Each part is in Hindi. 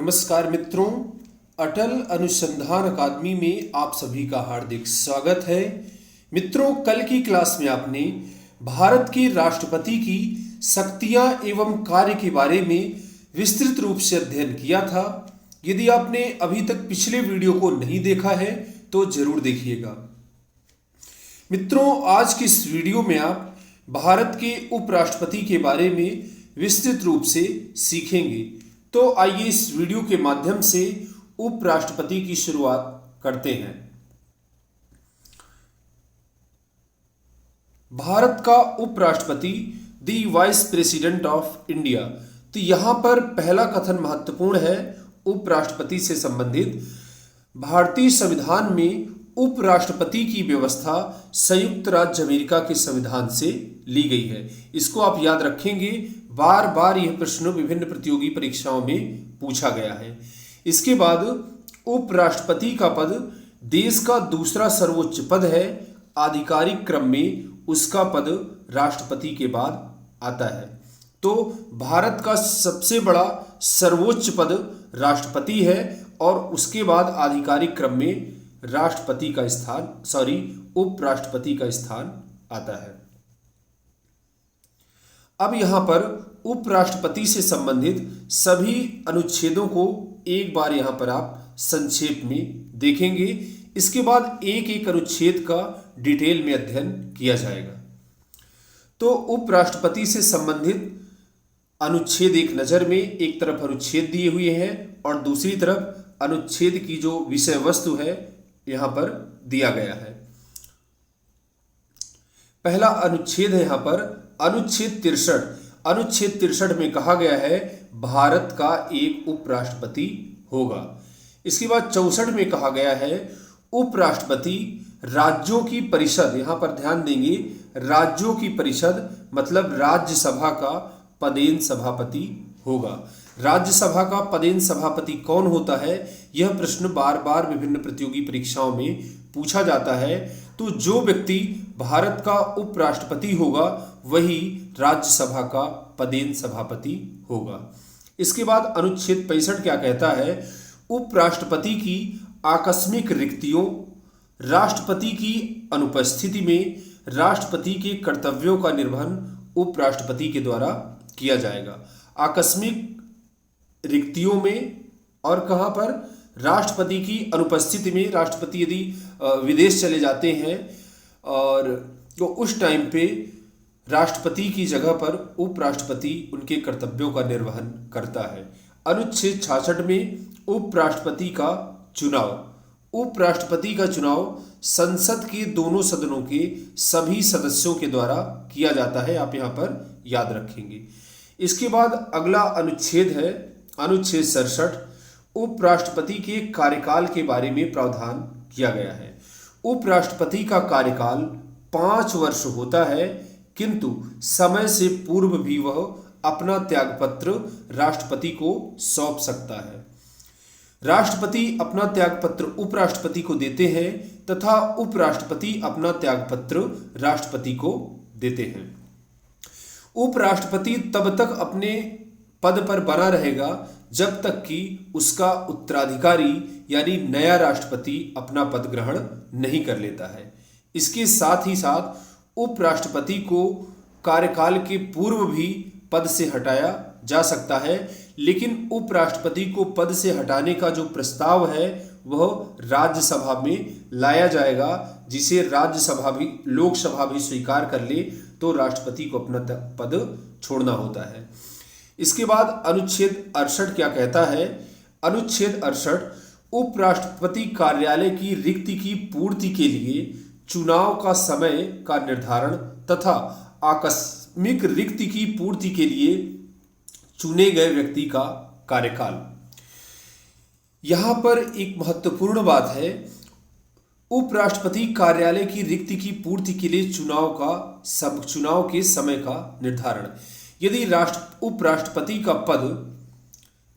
नमस्कार मित्रों, अटल अनुसंधान अकादमी में आप सभी का हार्दिक स्वागत है। मित्रों, कल की क्लास में आपने भारत के राष्ट्रपति की शक्तियां एवं कार्य के बारे में विस्तृत रूप से अध्ययन किया था। यदि आपने अभी तक पिछले वीडियो को नहीं देखा है तो जरूर देखिएगा। मित्रों, आज की इस वीडियो में आप भारत के उपराष्ट्रपति के बारे में विस्तृत रूप से सीखेंगे। तो आइए इस वीडियो के माध्यम से उपराष्ट्रपति की शुरुआत करते हैं। भारत का उपराष्ट्रपति the vice president of India. तो यहां पर पहला कथन महत्वपूर्ण है उपराष्ट्रपति से संबंधित। भारतीय संविधान में उपराष्ट्रपति की व्यवस्था संयुक्त राज्य अमेरिका के संविधान से ली गई है। इसको आप याद रखेंगे, बार बार यह प्रश्न विभिन्न प्रतियोगी परीक्षाओं में पूछा गया है। इसके बाद उपराष्ट्रपति का पद देश का दूसरा सर्वोच्च पद है। आधिकारिक क्रम में उसका पद राष्ट्रपति के बाद आता है। तो भारत का सबसे बड़ा सर्वोच्च पद राष्ट्रपति है और उसके बाद आधिकारिक क्रम में राष्ट्रपति का उपराष्ट्रपति का स्थान आता है। अब यहां पर उपराष्ट्रपति से संबंधित सभी अनुच्छेदों को एक बार यहां पर आप संक्षेप में देखेंगे। इसके बाद एक एक अनुच्छेद का डिटेल में अध्ययन किया जाएगा। तो उपराष्ट्रपति से संबंधित अनुच्छेद एक नज़र में, एक तरफ अनुच्छेद दिए हुए हैं और दूसरी तरफ अनुच्छेद की जो विषय वस्तु है यहां पर दिया गया है। पहला अनुच्छेद है यहां पर अनुच्छेद 63। अनुच्छेद 63 में कहा गया है भारत का एक उपराष्ट्रपति होगा। इसके बाद 64 में कहा गया है उपराष्ट्रपति राज्यों की परिषद, यहां पर ध्यान देंगे, राज्यों की परिषद मतलब राज्यसभा का पदेन सभापति होगा। राज्यसभा का पदेन सभापति कौन होता है, यह प्रश्न बार बार विभिन्न प्रतियोगी परीक्षाओं में पूछा जाता है। तो जो व्यक्ति भारत का उपराष्ट्रपति होगा वही राज्यसभा का पदेन सभापति होगा। इसके बाद अनुच्छेद 65 क्या कहता है, उपराष्ट्रपति की आकस्मिक रिक्तियों, राष्ट्रपति की अनुपस्थिति में राष्ट्रपति के कर्तव्यों का निर्वहन उपराष्ट्रपति के द्वारा किया जाएगा। आकस्मिक रिक्तियों में और कहां पर, राष्ट्रपति की अनुपस्थिति में। राष्ट्रपति यदि विदेश चले जाते हैं और तो उस टाइम पे राष्ट्रपति की जगह पर उपराष्ट्रपति उनके कर्तव्यों का निर्वहन करता है। अनुच्छेद 66 में उपराष्ट्रपति का चुनाव। उपराष्ट्रपति का चुनाव संसद के दोनों सदनों के सभी सदस्यों के द्वारा किया जाता है, आप यहां पर याद रखेंगे। इसके बाद अगला अनुच्छेद है अनुच्छेद 67। उपराष्ट्रपति के कार्यकाल के बारे में प्रावधान किया गया है। उपराष्ट्रपति का कार्यकाल 5 वर्ष होता है, किंतु समय से पूर्व भी वह अपना त्यागपत्र राष्ट्रपति को सौंप सकता है। राष्ट्रपति अपना त्यागपत्र उपराष्ट्रपति को देते हैं तथा उपराष्ट्रपति अपना त्यागपत्र राष्ट्रपति को देते हैं। उपराष्ट्रपति तब तक अपने पद पर बना रहेगा जब तक कि उसका उत्तराधिकारी यानी नया राष्ट्रपति अपना पद ग्रहण नहीं कर लेता है। इसके साथ ही साथ उपराष्ट्रपति को कार्यकाल के पूर्व भी पद से हटाया जा सकता है, लेकिन उपराष्ट्रपति को पद से हटाने का जो प्रस्ताव है वह राज्यसभा में लाया जाएगा, जिसे राज्यसभा भी, लोकसभा भी स्वीकार कर ले तो राष्ट्रपति को अपना पद छोड़ना होता है। इसके बाद अनुच्छेद 68 क्या कहता है, अनुच्छेद 68 उपराष्ट्रपति कार्यालय की रिक्ति की पूर्ति के लिए चुनाव का समय का निर्धारण तथा आकस्मिक रिक्ति की पूर्ति के लिए चुने गए व्यक्ति का कार्यकाल। यहां पर एक महत्वपूर्ण बात है, उपराष्ट्रपति कार्यालय की रिक्ति की पूर्ति के लिए चुनाव के समय का निर्धारण। यदि उपराष्ट्रपति का पद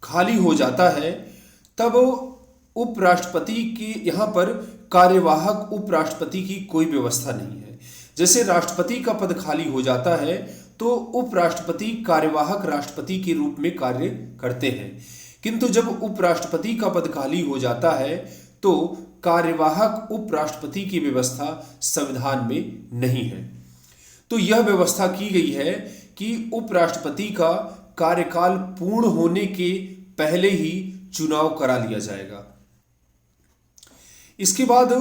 खाली हो जाता है तब उपराष्ट्रपति के यहाँ पर कार्यवाहक उपराष्ट्रपति की कोई व्यवस्था नहीं है। जैसे राष्ट्रपति का पद खाली हो जाता है तो उपराष्ट्रपति कार्यवाहक राष्ट्रपति के रूप में कार्य करते हैं। किंतु जब उपराष्ट्रपति का पद खाली हो जाता है तो कार्यवाहक उपराष्ट्रपति की व्यवस्था संविधान में नहीं है। तो यह व्यवस्था की गई है कि उपराष्ट्रपति का कार्यकाल पूर्ण होने के पहले ही चुनाव करा लिया जाएगा। इसके बाद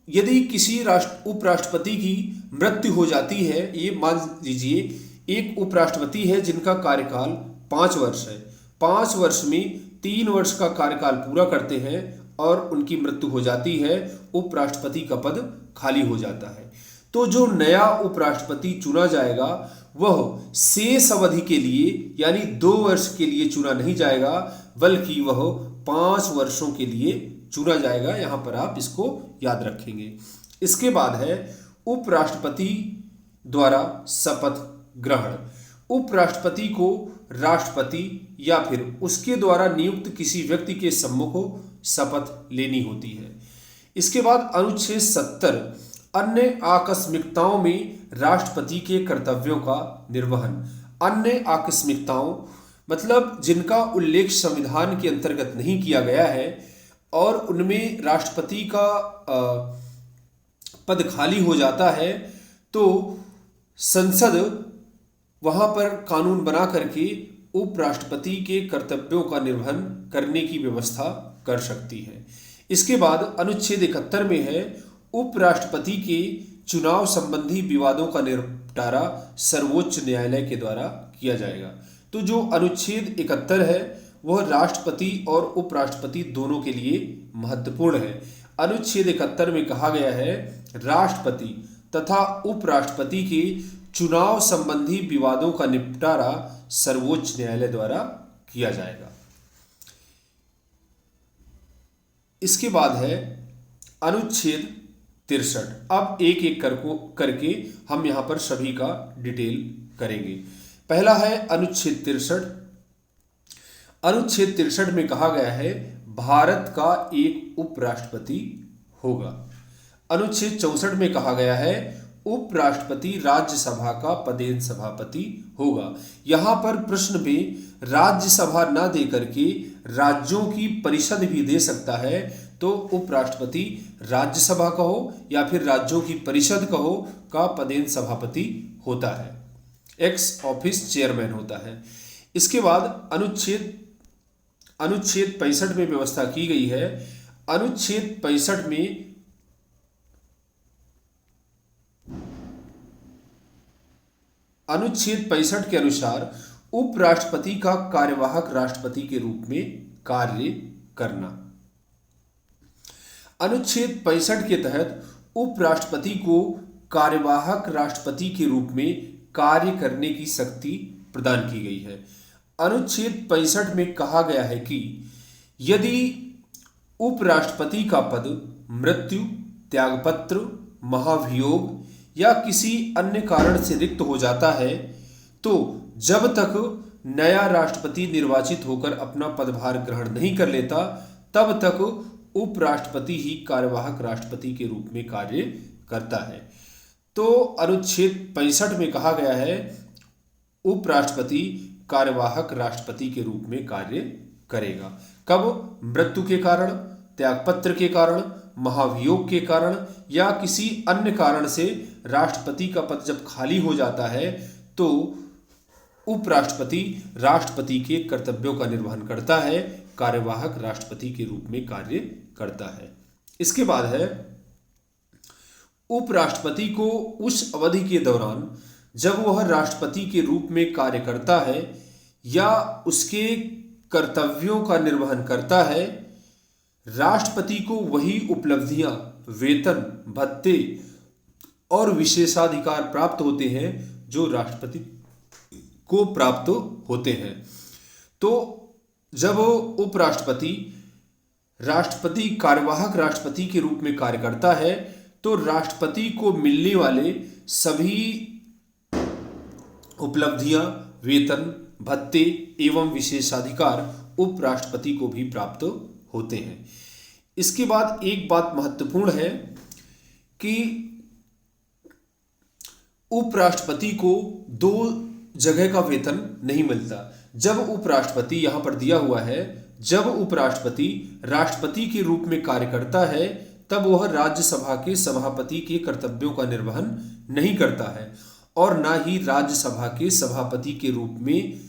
यदि किसी उपराष्ट्रपति की मृत्यु हो जाती है, ये मान लीजिए एक उपराष्ट्रपति है जिनका कार्यकाल 5 वर्ष है, 5 वर्ष में 3 वर्ष का कार्यकाल पूरा करते हैं और उनकी मृत्यु हो जाती है, उपराष्ट्रपति का पद खाली हो जाता है, तो जो नया उपराष्ट्रपति चुना जाएगा वह शेष अवधि के लिए यानी 2 वर्ष के लिए चुना नहीं जाएगा, बल्कि वह 5 वर्षों के लिए चुना जाएगा। यहां पर आप इसको याद रखेंगे। इसके बाद है उपराष्ट्रपति द्वारा शपथ ग्रहण। उपराष्ट्रपति को राष्ट्रपति या फिर उसके द्वारा नियुक्त किसी व्यक्ति के सम्मुख शपथ लेनी होती है। इसके बाद अनुच्छेद 70 अन्य आकस्मिकताओं में राष्ट्रपति के कर्तव्यों का निर्वहन। अन्य आकस्मिकताओं मतलब जिनका उल्लेख संविधान के अंतर्गत नहीं किया गया है और उनमें राष्ट्रपति का पद खाली हो जाता है, तो संसद वहां पर कानून बना करके उपराष्ट्रपति के कर्तव्यों का निर्वहन करने की व्यवस्था कर सकती है। इसके बाद अनुच्छेद 71 में है उपराष्ट्रपति के चुनाव संबंधी विवादों का निपटारा सर्वोच्च न्यायालय के द्वारा किया जाएगा। तो जो अनुच्छेद 71 है वह राष्ट्रपति और उपराष्ट्रपति दोनों के लिए महत्वपूर्ण है। अनुच्छेद 71 में कहा गया है राष्ट्रपति तथा उपराष्ट्रपति के चुनाव संबंधी विवादों का निपटारा सर्वोच्च न्यायालय द्वारा किया जाएगा। इसके बाद है अनुच्छेद 63। अब एक एक करके हम यहां पर सभी का डिटेल करेंगे। पहला है अनुच्छेद 63। अनुच्छेद 63 में कहा गया है भारत का एक उपराष्ट्रपति होगा। अनुच्छेद 64 में कहा गया है उपराष्ट्रपति राज्यसभा का पदेन सभापति होगा। यहां पर प्रश्न में राज्यसभा ना दे करके राज्यों की परिषद भी दे सकता है, तो उपराष्ट्रपति राज्यसभा का हो या फिर राज्यों की परिषद का हो का पदेन सभापति होता है, एक्स ऑफिस चेयरमैन होता है। इसके बाद अनुच्छेद 65 में व्यवस्था की गई है। अनुच्छेद 65 के अनुसार उपराष्ट्रपति का कार्यवाहक राष्ट्रपति के रूप में कार्य करना। अनुच्छेद 65 के तहत उपराष्ट्रपति को कार्यवाहक राष्ट्रपति के रूप में कार्य करने की शक्ति प्रदान की गई है। अनुच्छेद 65 में कहा गया है कि यदि उपराष्ट्रपति का पद मृत्यु, त्यागपत्र, महाभियोग या किसी अन्य कारण से रिक्त हो जाता है, तो जब तक नया राष्ट्रपति निर्वाचित होकर अपना पदभार ग्रहण नहीं कर लेता, तब तक उपराष्ट्रपति ही कार्यवाहक राष्ट्रपति के रूप में कार्य करता है। तो अनुच्छेद 65 में कहा गया है उपराष्ट्रपति कार्यवाहक राष्ट्रपति के रूप में कार्य करेगा। कब? मृत्यु के कारण, त्यागपत्र के कारण, महाभियोग के कारण या किसी अन्य कारण से राष्ट्रपति का पद जब खाली हो जाता है, तो उपराष्ट्रपति राष्ट्रपति के कर्तव्यों का निर्वहन करता है, कार्यवाहक राष्ट्रपति के रूप में कार्य करता है। इसके बाद है उपराष्ट्रपति को उस अवधि के दौरान जब वह राष्ट्रपति के रूप में कार्य करता है या उसके कर्तव्यों का निर्वहन करता है, राष्ट्रपति को वही उपलब्धियां, वेतन, भत्ते और विशेषाधिकार प्राप्त होते हैं जो राष्ट्रपति को प्राप्त होते हैं। तो जब उपराष्ट्रपति राष्ट्रपति कार्यवाहक राष्ट्रपति के रूप में कार्य करता है, तो राष्ट्रपति को मिलने वाले सभी उपलब्धियां, वेतन, भत्ते एवं विशेषाधिकार उपराष्ट्रपति को भी प्राप्त होते हैं। इसके बाद एक बात महत्वपूर्ण है कि उपराष्ट्रपति को 2 जगह का वेतन नहीं मिलता। जब उपराष्ट्रपति, यहां पर दिया हुआ है, जब उपराष्ट्रपति राष्ट्रपति के रूप में कार्य करता है तब वह राज्यसभा के सभापति के कर्तव्यों का निर्वहन नहीं करता है और ना ही राज्यसभा के सभापति के रूप में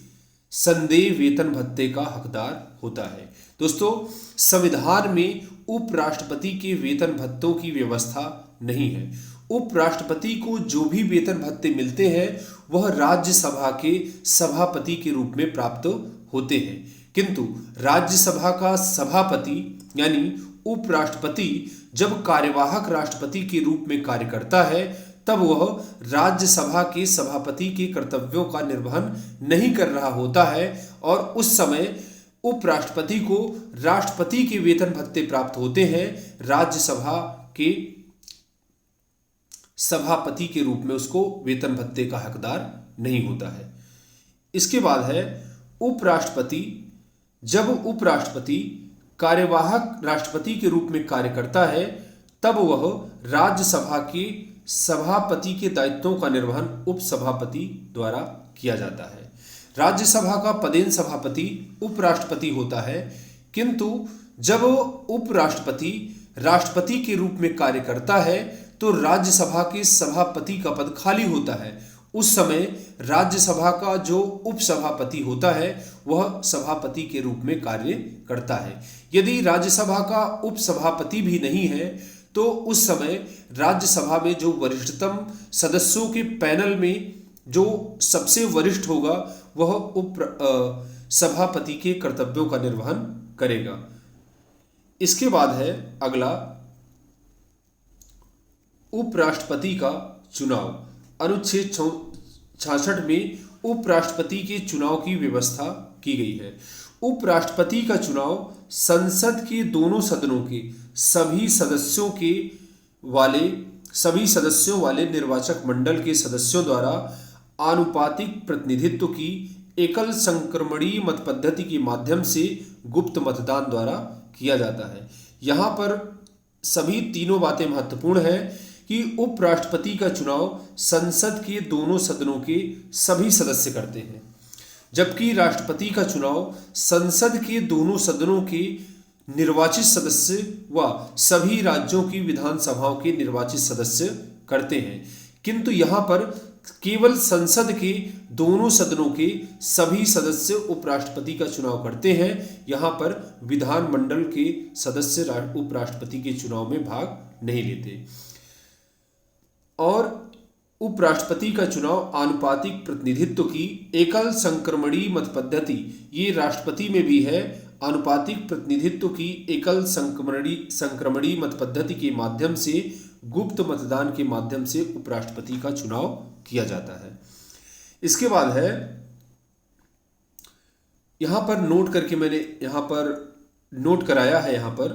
संदेय वेतन भत्ते का हकदार होता है। दोस्तों, संविधान में उपराष्ट्रपति के वेतन भत्तों की व्यवस्था नहीं है। उपराष्ट्रपति को जो भी वेतन भत्ते मिलते हैं वह राज्यसभा के सभापति के रूप में प्राप्त होते हैं, किंतु राज्यसभा का सभापति यानी उपराष्ट्रपति जब कार्यवाहक राष्ट्रपति के रूप में कार्य करता है तब वह राज्यसभा के सभापति के कर्तव्यों का निर्वहन नहीं कर रहा होता है और उस समय उपराष्ट्रपति को राष्ट्रपति के वेतन भत्ते प्राप्त होते हैं, राज्यसभा के सभापति के रूप में उसको वेतन भत्ते का हकदार नहीं होता है। इसके बाद है उपराष्ट्रपति। जब उपराष्ट्रपति कार्यवाहक राष्ट्रपति के रूप में कार्य करता है तब वह राज्यसभा के सभापति के दायित्वों का निर्वहन उपसभापति द्वारा किया जाता है। राज्यसभा का पदेन सभापति उपराष्ट्रपति होता है, किंतु जब उपराष्ट्रपति राष्ट्रपति के रूप में कार्य करता है तो राज्यसभा के सभापति का पद खाली होता है। उस समय राज्यसभा का जो उपसभापति होता है वह सभापति के रूप में कार्य करता है। यदि राज्यसभा का उपसभापति भी नहीं है तो उस समय राज्यसभा में जो वरिष्ठतम सदस्यों के पैनल में जो सबसे वरिष्ठ होगा वह सभापति के कर्तव्यों का निर्वहन करेगा। इसके बाद है अगला उपराष्ट्रपति का चुनाव। अनुच्छेद 66 में उपराष्ट्रपति के चुनाव की व्यवस्था की गई है। उपराष्ट्रपति का चुनाव संसद के दोनों सदनों के सभी सदस्यों वाले निर्वाचक मंडल के सदस्यों द्वारा आनुपातिक प्रतिनिधित्व की एकल संक्रमणीय मत पद्धति के माध्यम से गुप्त मतदान द्वारा किया जाता है। यहाँ पर सभी तीनों बातें महत्वपूर्ण हैं कि उपराष्ट्रपति का चुनाव संसद के दोनों सदनों के सभी सदस्य करते हैं, जबकि राष्ट्रपति का चुनाव संसद के दोनों सदनों के निर्वाचित सदस्य व सभी राज्यों की विधानसभाओं के निर्वाचित सदस्य करते हैं, किंतु यहाँ पर केवल संसद के दोनों सदनों के सभी सदस्य उपराष्ट्रपति का चुनाव करते हैं। यहाँ पर विधानमंडल के सदस्य उपराष्ट्रपति के चुनाव में भाग नहीं लेते। और उपराष्ट्रपति का चुनाव आनुपातिक प्रतिनिधित्व की एकल संक्रमणीय मत पद्धति, ये राष्ट्रपति में भी है। आनुपातिक प्रतिनिधित्व की एकल संक्रमणीय मत पद्धति के माध्यम से गुप्त मतदान के माध्यम से उपराष्ट्रपति का चुनाव किया जाता है। इसके बाद है यहां पर नोट करके मैंने यहां पर नोट कराया है, यहां पर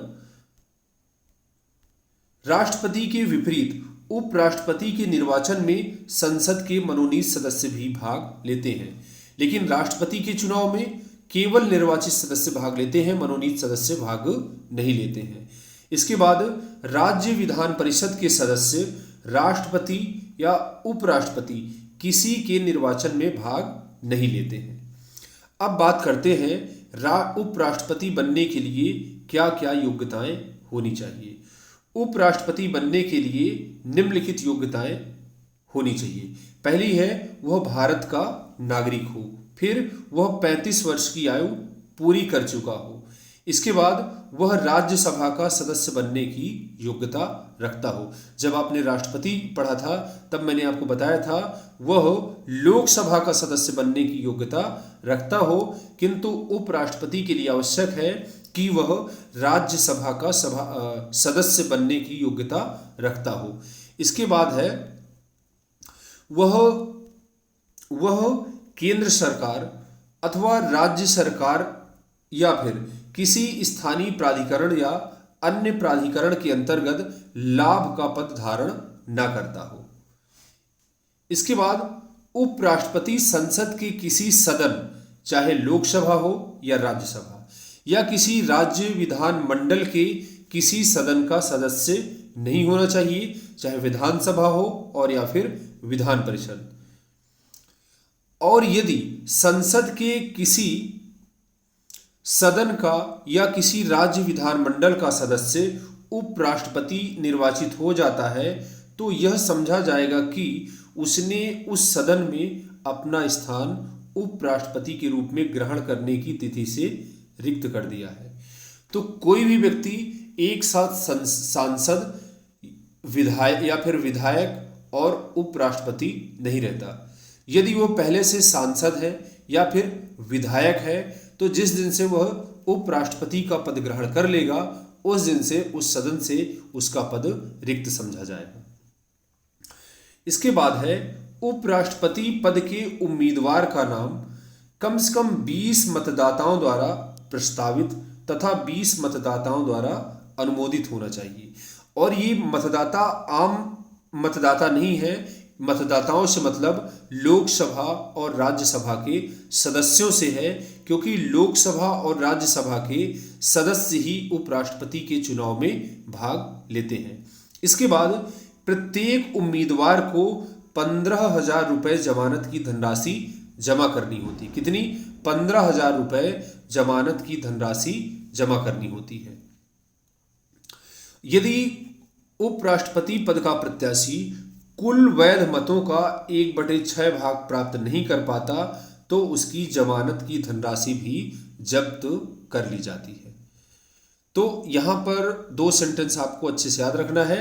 राष्ट्रपति के विपरीत उपराष्ट्रपति के निर्वाचन में संसद के मनोनीत सदस्य भी भाग लेते हैं, लेकिन राष्ट्रपति के चुनाव में केवल निर्वाचित सदस्य भाग लेते हैं, मनोनीत सदस्य भाग नहीं लेते हैं। इसके बाद राज्य विधान परिषद के सदस्य राष्ट्रपति या उपराष्ट्रपति किसी के निर्वाचन में भाग नहीं लेते हैं। अब बात करते हैं उपराष्ट्रपति बनने के लिए क्या क्या योग्यताएं होनी चाहिए। उपराष्ट्रपति बनने के लिए निम्नलिखित योग्यताएं होनी चाहिए। पहली है वह भारत का नागरिक हो, फिर वह 35 वर्ष की आयु पूरी कर चुका हो। इसके बाद वह राज्यसभा का सदस्य बनने की योग्यता रखता हो। जब आपने राष्ट्रपति पढ़ा था तब मैंने आपको बताया था वह लोकसभा का सदस्य बनने की योग्यता रखता हो, किंतु उपराष्ट्रपति के लिए आवश्यक है कि वह राज्यसभा का सदस्य बनने की योग्यता रखता हो। इसके बाद है वह केंद्र सरकार अथवा राज्य सरकार या फिर किसी स्थानीय प्राधिकरण या अन्य प्राधिकरण के अंतर्गत लाभ का पद धारण न करता हो। इसके बाद उपराष्ट्रपति संसद के किसी सदन, चाहे लोकसभा हो या राज्यसभा, या किसी राज्य विधान मंडल के किसी सदन का सदस्य नहीं होना चाहिए, चाहे विधानसभा हो और या फिर विधान परिषद। और यदि संसद के किसी सदन का या किसी राज्य विधानमंडल का सदस्य उपराष्ट्रपति निर्वाचित हो जाता है तो यह समझा जाएगा कि उसने उस सदन में अपना स्थान उपराष्ट्रपति के रूप में ग्रहण करने की तिथि से रिक्त कर दिया है। तो कोई भी व्यक्ति एक साथ सांसद, विधायक या फिर विधायक और उपराष्ट्रपति नहीं रहता। यदि वो पहले से सांसद है या फिर विधायक है तो जिस दिन से वह उपराष्ट्रपति का पद ग्रहण कर लेगा उस दिन से उस सदन से उसका पद रिक्त समझा जाएगा। इसके बाद है उपराष्ट्रपति पद के उम्मीदवार का नाम कम से कम 20 मतदाताओं द्वारा प्रस्तावित तथा 20 मतदाताओं द्वारा अनुमोदित होना चाहिए। और ये मतदाता आम मतदाता नहीं है, मतदाताओं से मतलब लोकसभा और राज्यसभा के सदस्यों से है, क्योंकि लोकसभा और राज्यसभा के सदस्य ही उपराष्ट्रपति के चुनाव में भाग लेते हैं। इसके बाद प्रत्येक उम्मीदवार को 15,000 रुपये जमानत की धनराशि जमा करनी होती। कितनी? 15,000 रुपये जमानत की धनराशि जमा करनी होती है। यदि उपराष्ट्रपति पद का प्रत्याशी कुल वैध मतों का 1/6 भाग प्राप्त नहीं कर पाता तो उसकी जमानत की धनराशि भी जब्त कर ली जाती है। तो यहां पर 2 सेंटेंस आपको अच्छे से याद रखना है।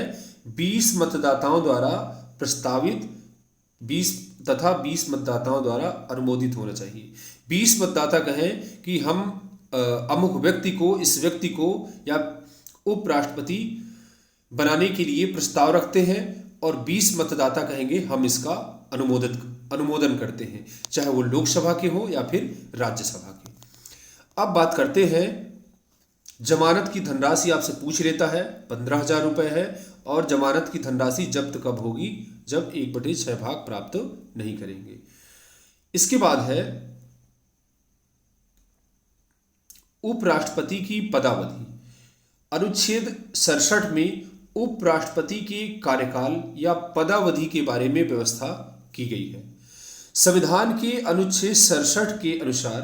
20 मतदाताओं द्वारा प्रस्तावित 20 मतदाताओं द्वारा अनुमोदित होना चाहिए। 20 मतदाता कहें कि हम अमुक व्यक्ति को, इस व्यक्ति को या उपराष्ट्रपति बनाने के लिए प्रस्ताव रखते हैं, और 20 मतदाता कहेंगे हम इसका अनुमोदन करते हैं, चाहे वो लोकसभा के हो या फिर राज्यसभा के। अब बात करते हैं जमानत की धनराशि। आपसे पूछ लेता है 15,000 रुपये है, और जमानत की धनराशि जब्त कब होगी? जब 1/6 भाग प्राप्त नहीं करेंगे। इसके बाद है उपराष्ट्रपति की पदावधि। अनुच्छेद 67 में उपराष्ट्रपति के कार्यकाल या पदावधि के बारे में व्यवस्था की गई है। संविधान के अनुच्छेद 67 के अनुसार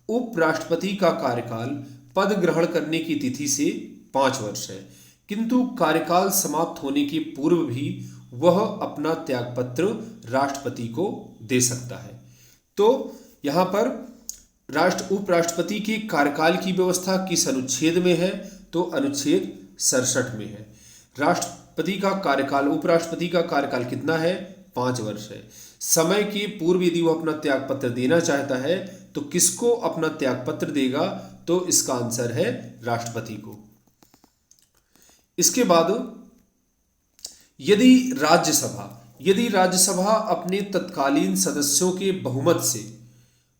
उपराष्ट्रपति का कार्यकाल पद ग्रहण करने की तिथि से 5 वर्ष है, किंतु कार्यकाल समाप्त होने के पूर्व भी वह अपना त्यागपत्र राष्ट्रपति को दे सकता है। तो यहाँ पर उपराष्ट्रपति के कार्यकाल की व्यवस्था किस अनुच्छेद में है? तो अनुच्छेद 67 में है। राष्ट्रपति का कार्यकाल, उपराष्ट्रपति का कार्यकाल कितना है? 5 वर्ष है। समय के पूर्व यदि वो अपना त्यागपत्र देना चाहता है तो किसको अपना त्यागपत्र देगा? तो इसका आंसर है राष्ट्रपति को। इसके बाद यदि राज्यसभा अपने तत्कालीन सदस्यों के बहुमत से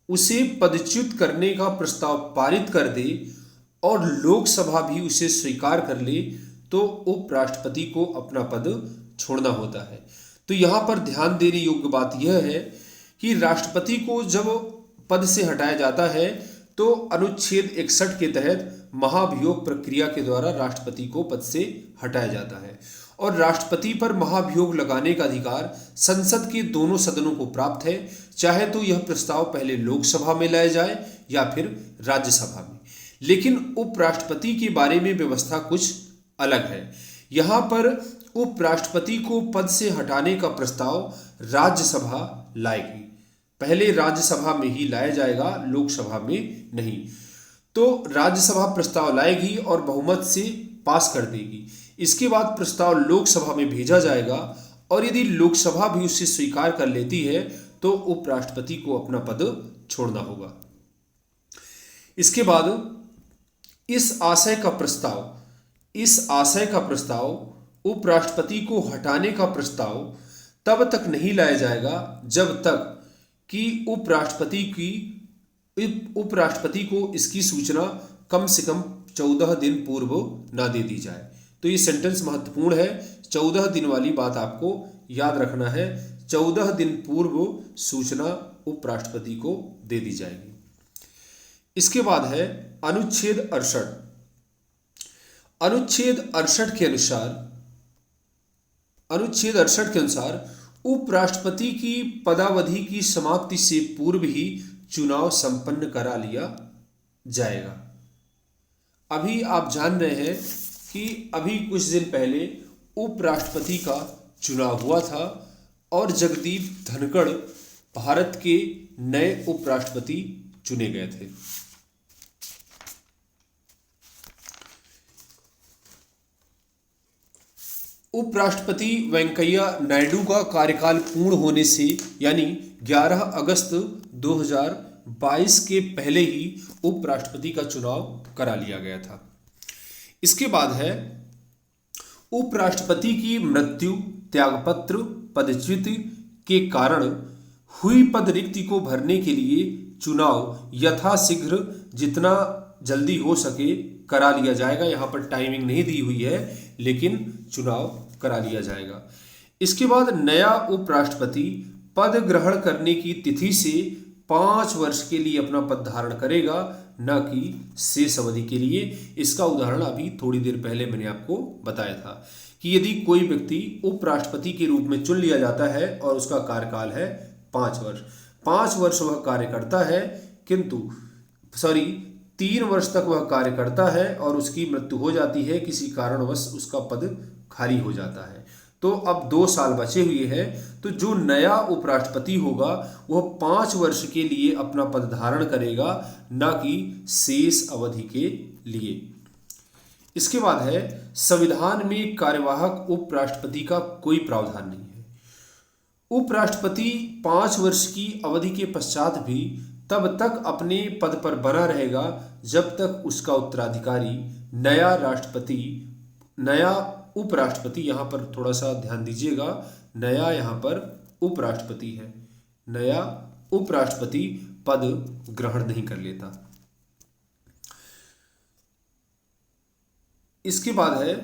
उसे पदच्युत करने का प्रस्ताव पारित कर दे और लोकसभा भी उसे स्वीकार कर ले तो उपराष्ट्रपति को अपना पद छोड़ना होता है। तो यहाँ पर ध्यान देने योग्य बात यह है कि राष्ट्रपति को जब पद से हटाया जाता है तो अनुच्छेद 61 के तहत महाभियोग प्रक्रिया के द्वारा राष्ट्रपति को पद से हटाया जाता है, और राष्ट्रपति पर महाभियोग लगाने का अधिकार संसद के दोनों सदनों को प्राप्त है, चाहे तो यह प्रस्ताव पहले लोकसभा में लाया जाए या फिर राज्यसभा में। लेकिन उपराष्ट्रपति के बारे में व्यवस्था कुछ अलग है। यहाँ पर उपराष्ट्रपति को पद से हटाने का प्रस्ताव राज्यसभा लाएगी। पहले राज्यसभा में ही लाया जाएगा, लोकसभा में नहीं। तो राज्यसभा प्रस्ताव लाएगी और बहुमत से पास कर देगी। इसके बाद प्रस्ताव लोकसभा में भेजा जाएगा, और यदि लोकसभा भी उसे स्वीकार कर लेती है तो उपराष्ट्रपति को अपना पद छोड़ना होगा। इसके बाद इस आशय का प्रस्ताव उपराष्ट्रपति को हटाने का प्रस्ताव तब तक नहीं लाया जाएगा जब तक कि उपराष्ट्रपति को इसकी सूचना कम से कम 14 दिन पूर्व ना दे दी जाए। तो ये सेंटेंस महत्वपूर्ण है। 14 दिन वाली बात आपको याद रखना है। 14 दिन पूर्व सूचना उपराष्ट्रपति को दे दी जाएगी। इसके बाद है अनुच्छेद 68। अनुच्छेद 68 के अनुसार उपराष्ट्रपति की पदावधि की समाप्ति से पूर्व ही चुनाव संपन्न करा लिया जाएगा। अभी आप जान रहे हैं कि अभी कुछ दिन पहले उपराष्ट्रपति का चुनाव हुआ था और जगदीप धनखड़ भारत के नए उपराष्ट्रपति चुने गए थे। उपराष्ट्रपति वेंकैया नायडू का कार्यकाल पूर्ण होने से यानी 11 अगस्त 2022 के पहले ही उपराष्ट्रपति का चुनाव करा लिया गया था। इसके बाद है उपराष्ट्रपति की मृत्यु, त्यागपत्र, पदच्युत के कारण हुई पद रिक्ति को भरने के लिए चुनाव यथाशीघ्र जितना जल्दी हो सके करा लिया जाएगा। यहाँ पर टाइमिंग नहीं दी हुई है, लेकिन चुनाव करा लिया जाएगा। इसके बाद नया उपराष्ट्रपति पद ग्रहण करने की तिथि से 5 वर्ष के लिए अपना पद धारण करेगा, न कि शेष अवधि के लिए। इसका उदाहरण अभी थोड़ी देर पहले मैंने आपको बताया था कि यदि कोई व्यक्ति उपराष्ट्रपति के रूप में चुन लिया जाता है और उसका कार्यकाल है 5 वर्ष, 5 वर्ष वह कार्य करता है, किंतु 3 वर्ष तक वह कार्य करता है और उसकी मृत्यु हो जाती है, किसी कारणवश उसका पद खाली हो जाता है, तो अब 2 साल बचे हुए हैं। तो जो नया उपराष्ट्रपति होगा वह 5 वर्ष के लिए अपना पद धारण करेगा, न कि शेष अवधि के लिए। इसके बाद है संविधान में कार्यवाहक उपराष्ट्रपति का कोई प्रावधान नहीं है। उपराष्ट्रपति 5 वर्ष की अवधि के पश्चात भी तब तक अपने पद पर बना रहेगा जब तक उसका उत्तराधिकारी नया उपराष्ट्रपति, यहाँ पर थोड़ा सा ध्यान दीजिएगा, नया यहाँ पर उपराष्ट्रपति है, नया उपराष्ट्रपति पद ग्रहण नहीं कर लेता। इसके बाद है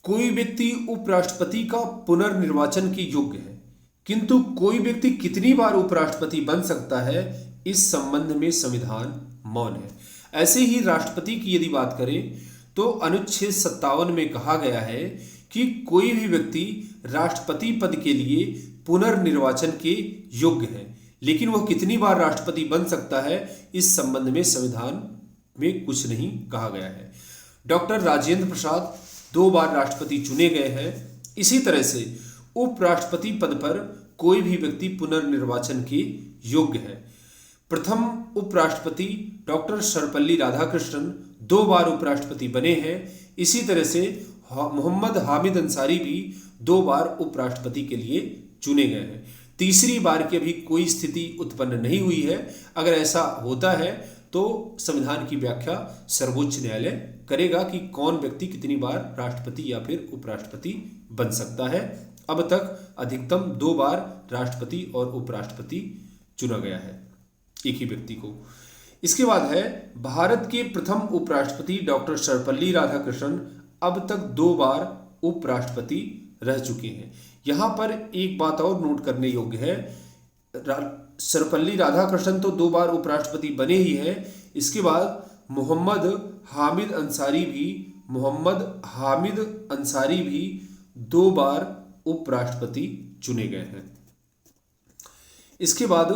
कोई व्यक्ति उपराष्ट्रपति का पुनर्निर्वाचन के योग्य है, किंतु कोई व्यक्ति कितनी बार उपराष्ट्रपति बन सकता है, इस संबंध में संविधान मौन है। ऐसे ही राष्ट्रपति की यदि बात करें तो अनुच्छेद 57 में कहा गया है कि कोई भी व्यक्ति राष्ट्रपति पद के लिए पुनर्निर्वाचन के योग्य है, लेकिन वह कितनी बार राष्ट्रपति बन सकता है, इस संबंध में संविधान में कुछ नहीं कहा गया है। डॉक्टर राजेंद्र प्रसाद 2 बार राष्ट्रपति चुने गए हैं। इसी तरह से उपराष्ट्रपति पद पर कोई भी व्यक्ति पुनर्निर्वाचन के योग्य है। प्रथम उपराष्ट्रपति डॉक्टर सर्वपल्ली राधाकृष्णन 2 बार उपराष्ट्रपति बने हैं। इसी तरह से मोहम्मद हामिद अंसारी भी 2 बार उपराष्ट्रपति के लिए चुने गए हैं। तीसरी बार की अभी कोई स्थिति उत्पन्न नहीं हुई है। अगर ऐसा होता है तो संविधान की व्याख्या सर्वोच्च न्यायालय करेगा कि कौन व्यक्ति कितनी बार राष्ट्रपति या फिर उपराष्ट्रपति बन सकता है। अब तक अधिकतम 2 बार राष्ट्रपति और उपराष्ट्रपति चुना गया है एक ही व्यक्ति को। इसके बाद है भारत के प्रथम उपराष्ट्रपति डॉक्टर सर्वपल्ली राधाकृष्णन अब तक 2 बार उपराष्ट्रपति रह चुके हैं। यहाँ पर एक बात और नोट करने योग्य है, सर्वपल्ली राधाकृष्णन तो 2 बार उपराष्ट्रपति बने ही हैं। इसके बाद मोहम्मद हामिद अंसारी भी 2 बार उपराष्ट्रपति चुने गए हैं। इसके बाद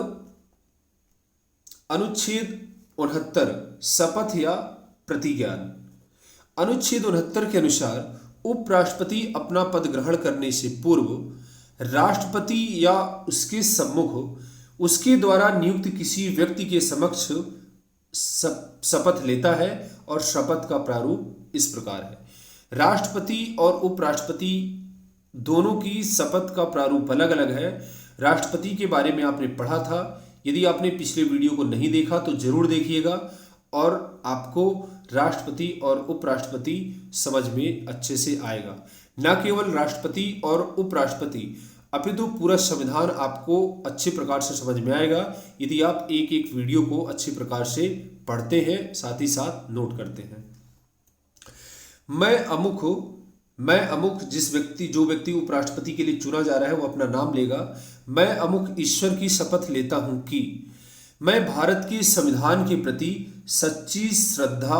अनुच्छेद 69 शपथ या प्रतिज्ञान। अनुच्छेद 69 के अनुसार उपराष्ट्रपति अपना पद ग्रहण करने से पूर्व राष्ट्रपति या उसके सम्मुख उसके द्वारा नियुक्त किसी व्यक्ति के समक्ष शपथ लेता है और शपथ का प्रारूप इस प्रकार है। राष्ट्रपति और उपराष्ट्रपति दोनों की शपथ का प्रारूप अलग अलग है। राष्ट्रपति के बारे में आपने पढ़ा था, यदि आपने पिछले वीडियो को नहीं देखा तो जरूर देखिएगा और आपको राष्ट्रपति और उपराष्ट्रपति समझ में अच्छे से आएगा। न केवल राष्ट्रपति और उपराष्ट्रपति अपितु पूरा संविधान आपको अच्छे प्रकार से समझ में आएगा यदि आप एक एक वीडियो को अच्छे प्रकार से पढ़ते हैं, साथ ही साथ नोट करते हैं। मैं अमुक जो व्यक्ति उपराष्ट्रपति के लिए चुना जा रहा है वो अपना नाम लेगा। मैं अमुक ईश्वर की शपथ लेता हूं कि मैं भारत के संविधान के प्रति सच्ची श्रद्धा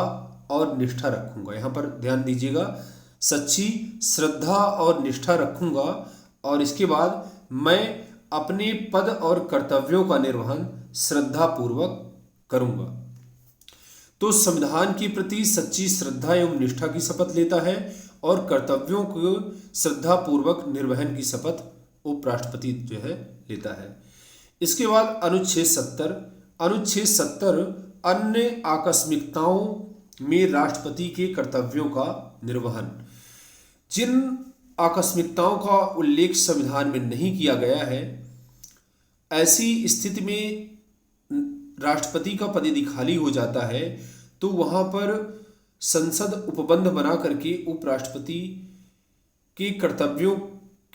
और निष्ठा रखूंगा। यहाँ पर ध्यान दीजिएगा, सच्ची श्रद्धा और निष्ठा रखूंगा। और इसके बाद मैं अपने पद और कर्तव्यों का निर्वहन श्रद्धापूर्वक करूंगा। तो संविधान के प्रति सच्ची श्रद्धा एवं निष्ठा की शपथ लेता है और कर्तव्यों को श्रद्धापूर्वक निर्वहन की शपथ उपराष्ट्रपति जो है लेता है। इसके बाद अनुच्छेद 70। अनुच्छेद 70 अन्य आकस्मिकताओं में राष्ट्रपति के कर्तव्यों का निर्वहन। जिन आकस्मिकताओं का उल्लेख संविधान में नहीं किया गया है, ऐसी स्थिति में राष्ट्रपति का पद यदि खाली हो जाता है तो वहां पर संसद उपबंध बना करके उपराष्ट्रपति के कर्तव्यों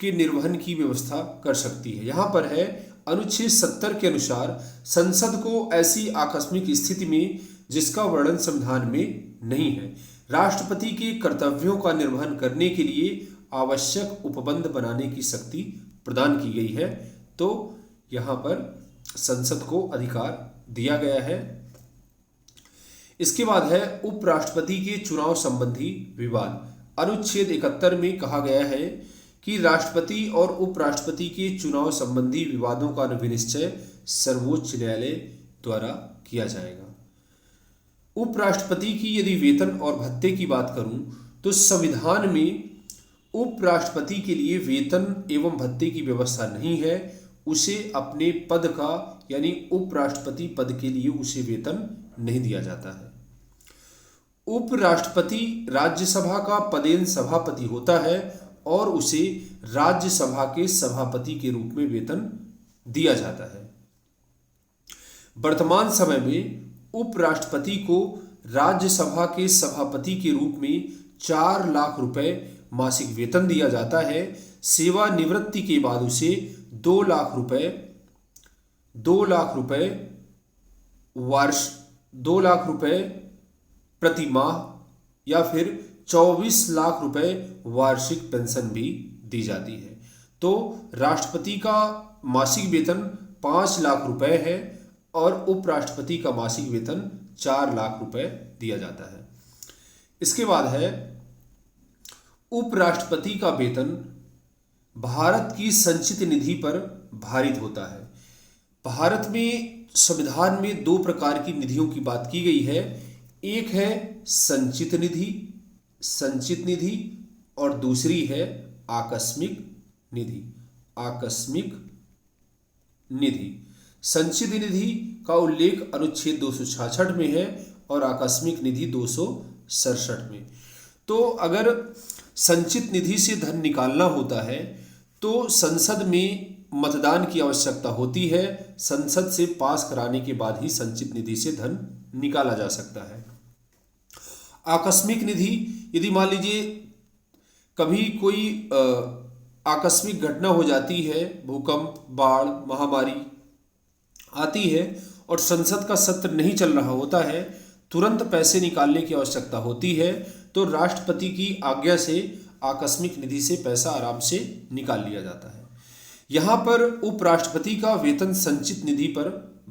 के निर्वहन की व्यवस्था कर सकती है। यहाँ पर है अनुच्छेद 70 के अनुसार संसद को ऐसी आकस्मिक स्थिति में जिसका वर्णन संविधान में नहीं है, राष्ट्रपति के कर्तव्यों का निर्वहन करने के लिए आवश्यक उपबंध बनाने की शक्ति प्रदान की गई है। तो यहाँ पर संसद को अधिकार दिया गया है। इसके बाद है उपराष्ट्रपति के चुनाव संबंधी विवाद। अनुच्छेद 71 में कहा गया है कि राष्ट्रपति और उपराष्ट्रपति के चुनाव संबंधी विवादों का विनिश्चय सर्वोच्च न्यायालय द्वारा किया जाएगा। उपराष्ट्रपति की यदि वेतन और भत्ते की बात करूं तो संविधान में उपराष्ट्रपति के लिए वेतन एवं भत्ते की व्यवस्था नहीं है। उसे अपने पद का यानी उपराष्ट्रपति पद के लिए उसे वेतन नहीं दिया जाता है। उपराष्ट्रपति राज्यसभा का पदेन सभापति होता है और उसे राज्यसभा के सभापति के रूप में वेतन दिया जाता है। वर्तमान समय में उपराष्ट्रपति को राज्यसभा के सभापति के रूप में 4 लाख रुपए मासिक वेतन दिया जाता है। सेवानिवृत्ति के बाद उसे 2 लाख रुपए प्रति माह या फिर 24 लाख रुपए वार्षिक पेंशन भी दी जाती है। तो राष्ट्रपति का मासिक वेतन 5 लाख रुपए है और उपराष्ट्रपति का मासिक वेतन 4 लाख रुपए दिया जाता है। इसके बाद है उपराष्ट्रपति का वेतन भारत की संचित निधि पर भारित होता है। भारत में संविधान में 2 प्रकार की निधियों की बात की गई है। एक है संचित निधि और दूसरी है आकस्मिक निधि। संचित निधि का उल्लेख अनुच्छेद 266 में है और आकस्मिक निधि 267 में। तो अगर संचित निधि से धन निकालना होता है तो संसद में मतदान की आवश्यकता होती है। संसद से पास कराने के बाद ही संचित निधि से धन निकाला जा सकता है। आकस्मिक निधि, यदि मान लीजिए कभी कोई आकस्मिक घटना हो जाती है, भूकंप, बाढ़, महामारी आती है और संसद का सत्र नहीं चल रहा होता है, तुरंत पैसे निकालने की आवश्यकता होती है, तो राष्ट्रपति की आज्ञा से आकस्मिक निधि से पैसा आराम से निकाल लिया जाता है। यहाँ पर उपराष्ट्रपति का वेतन संचित निधि पर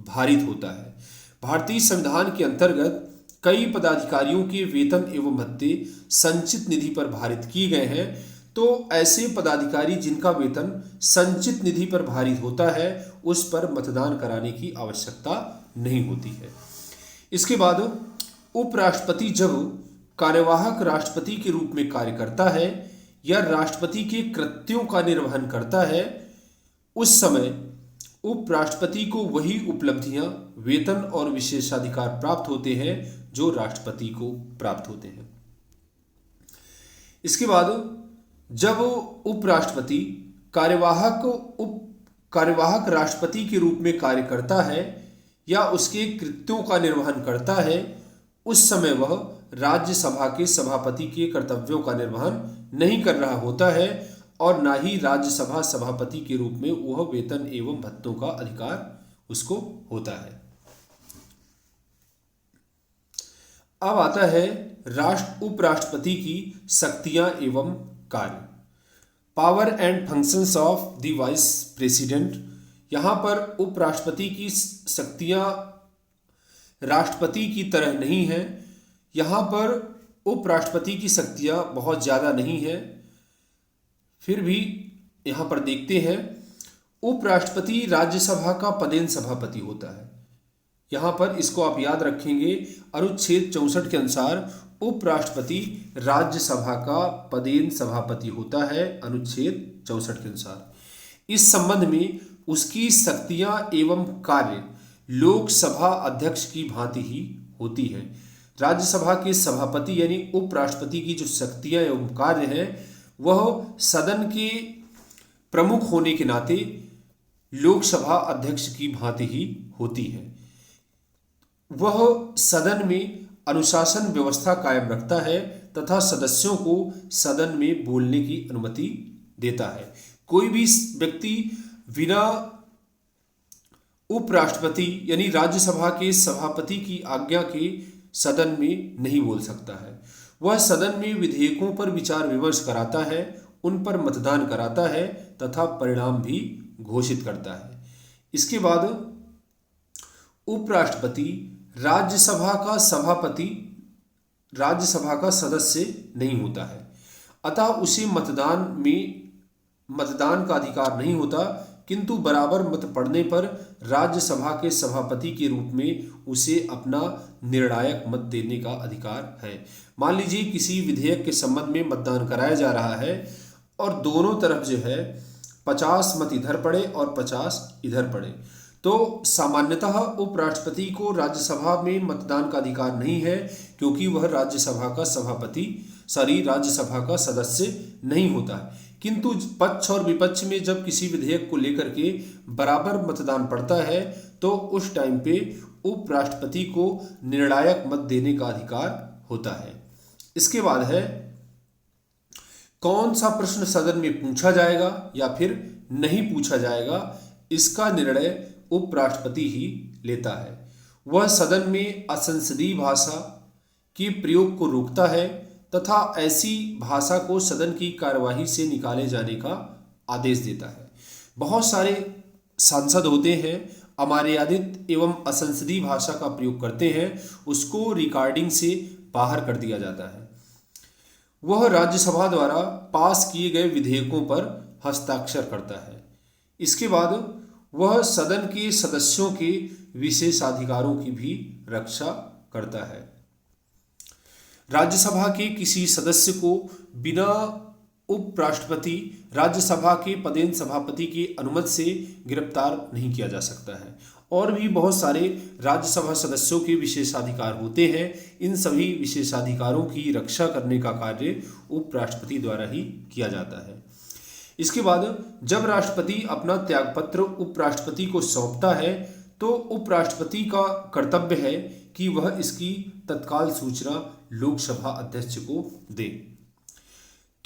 भारित होता है। भारतीय संविधान के अंतर्गत कई पदाधिकारियों के वेतन एवं भत्ते संचित निधि पर भारित किए गए हैं। तो ऐसे पदाधिकारी जिनका वेतन संचित निधि पर भारित होता है उस पर मतदान कराने की आवश्यकता नहीं होती है। इसके बाद उपराष्ट्रपति जब कार्यवाहक राष्ट्रपति के रूप में कार्य करता है या राष्ट्रपति के कृत्यों का निर्वहन करता है, उस समय उपराष्ट्रपति को वही उपलब्धियां, वेतन और विशेषाधिकार प्राप्त होते हैं जो राष्ट्रपति को प्राप्त होते हैं। इसके बाद जब उपराष्ट्रपति कार्यवाहक राष्ट्रपति के रूप में कार्य करता है या उसके कृत्यों का निर्वहन करता है, उस समय वह राज्यसभा के सभापति के कर्तव्यों का निर्वहन नहीं कर रहा होता है और ना ही राज्यसभा सभापति के रूप में वह वेतन एवं भत्तों का अधिकार उसको होता है। अब आता है उपराष्ट्रपति की शक्तियां एवं कार्य। Power and functions of the vice president. यहाँ पर उपराष्ट्रपति की शक्तियां राष्ट्रपति की तरह नहीं है। यहाँ पर उपराष्ट्रपति की शक्तियां बहुत ज़्यादा नहीं है, फिर भी यहाँ पर देखते हैं। उपराष्ट्रपति राज्यसभा का पदेन सभापति होता है। यहाँ पर इसको आप याद रखेंगे, अनुच्छेद 64 के अनुसार उपराष्ट्रपति राज्यसभा का पदेन सभापति होता है, अनुच्छेद 64 के अनुसार। इस संबंध में उसकी शक्तियां एवं कार्य लोकसभा अध्यक्ष की भांति ही होती है। राज्यसभा के सभापति यानी उपराष्ट्रपति की जो शक्तियां एवं कार्य हैं वह सदन के प्रमुख होने के नाते लोकसभा अध्यक्ष की भांति ही होती है। वह सदन में अनुशासन व्यवस्था कायम रखता है तथा सदस्यों को सदन में बोलने की अनुमति देता है। कोई भी व्यक्ति बिना उपराष्ट्रपति यानी राज्यसभा के सभापति की आज्ञा के सदन में नहीं बोल सकता है। वह सदन में विधेयकों पर विचार विमर्श कराता है, उन पर मतदान कराता है तथा परिणाम भी घोषित करता है। इसके बाद उपराष्ट्रपति राज्यसभा का सभापति, राज्यसभा का सदस्य नहीं होता है, अतः उसे मतदान का अधिकार नहीं होता, किंतु बराबर मत पड़ने पर राज्यसभा के सभापति के रूप में उसे अपना निर्णायक मत देने का अधिकार है। मान लीजिए किसी विधेयक के संबंध में मतदान कराया जा रहा है और दोनों तरफ जो है 50 मत इधर पड़े और 50 इधर पड़े, तो सामान्यतः उपराष्ट्रपति को राज्यसभा में मतदान का अधिकार नहीं है, क्योंकि वह राज्यसभा का सदस्य नहीं होता है। किंतु पक्ष और विपक्ष में जब किसी विधेयक को लेकर के बराबर मतदान पड़ता है तो उस टाइम पे उपराष्ट्रपति को निर्णायक मत देने का अधिकार होता है। इसके बाद है कौन सा प्रश्न सदन में पूछा जाएगा या फिर नहीं पूछा जाएगा, इसका निर्णय उपराष्ट्रपति ही लेता है। वह सदन में असंसदीय भाषा के प्रयोग को रोकता है तथा ऐसी भाषा को सदन की कार्यवाही से निकाले जाने का आदेश देता है। बहुत सारे सांसद होते हैं अमर्यादित एवं असंसदीय भाषा का प्रयोग करते हैं, उसको रिकॉर्डिंग से बाहर कर दिया जाता है। वह राज्यसभा द्वारा पास किए गए विधेयकों पर हस्ताक्षर करता है। इसके बाद वह सदन के सदस्यों के विशेषाधिकारों की भी रक्षा करता है। राज्यसभा के किसी सदस्य को बिना उपराष्ट्रपति राज्यसभा के पदेन सभापति की अनुमति से गिरफ्तार नहीं किया जा सकता है। और भी बहुत सारे राज्यसभा सदस्यों के विशेषाधिकार होते हैं। इन सभी विशेषाधिकारों की रक्षा करने का कार्य उपराष्ट्रपति द्वारा ही किया जाता है। इसके बाद जब राष्ट्रपति अपना त्यागपत्र उपराष्ट्रपति को सौंपता है तो उपराष्ट्रपति का कर्तव्य है कि वह इसकी तत्काल सूचना लोकसभा अध्यक्ष को दे।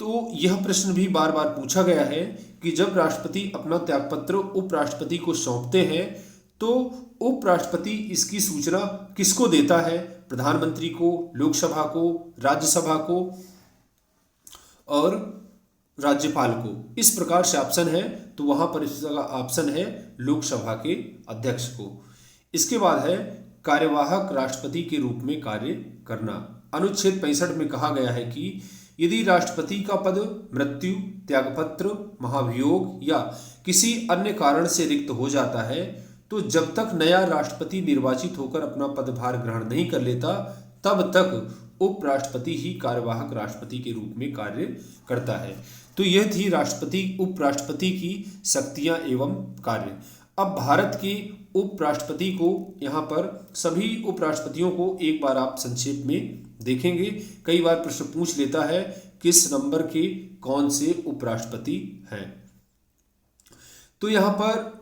तो यह प्रश्न भी बार बार पूछा गया है कि जब राष्ट्रपति अपना त्यागपत्र उपराष्ट्रपति को सौंपते हैं तो उपराष्ट्रपति इसकी सूचना किसको देता है? प्रधानमंत्री को, लोकसभा को, राज्यसभा को और राज्यपाल को। इस प्रकार से ऑप्शन है, तो वहां पर इसका ऑप्शन है लोकसभा के अध्यक्ष को। इसके बाद है कार्यवाहक राष्ट्रपति के रूप में कार्य करना। अनुच्छेद 65 में कहा गया है कि यदि राष्ट्रपति का पद मृत्यु, त्यागपत्र, महाभियोग या किसी अन्य कारण से रिक्त हो जाता है तो जब तक नया राष्ट्रपति निर्वाचित होकर अपना पदभार ग्रहण नहीं कर लेता तब तक उपराष्ट्रपति ही कार्यवाहक राष्ट्रपति के रूप में कार्य करता है। तो यह थी उपराष्ट्रपति की शक्तियां एवं कार्य। अब भारत के उपराष्ट्रपति को, यहाँ पर सभी उपराष्ट्रपतियों को एक बार आप संक्षेप में देखेंगे। कई बार प्रश्न पूछ लेता है किस नंबर के कौन से उपराष्ट्रपति हैं। तो यहाँ पर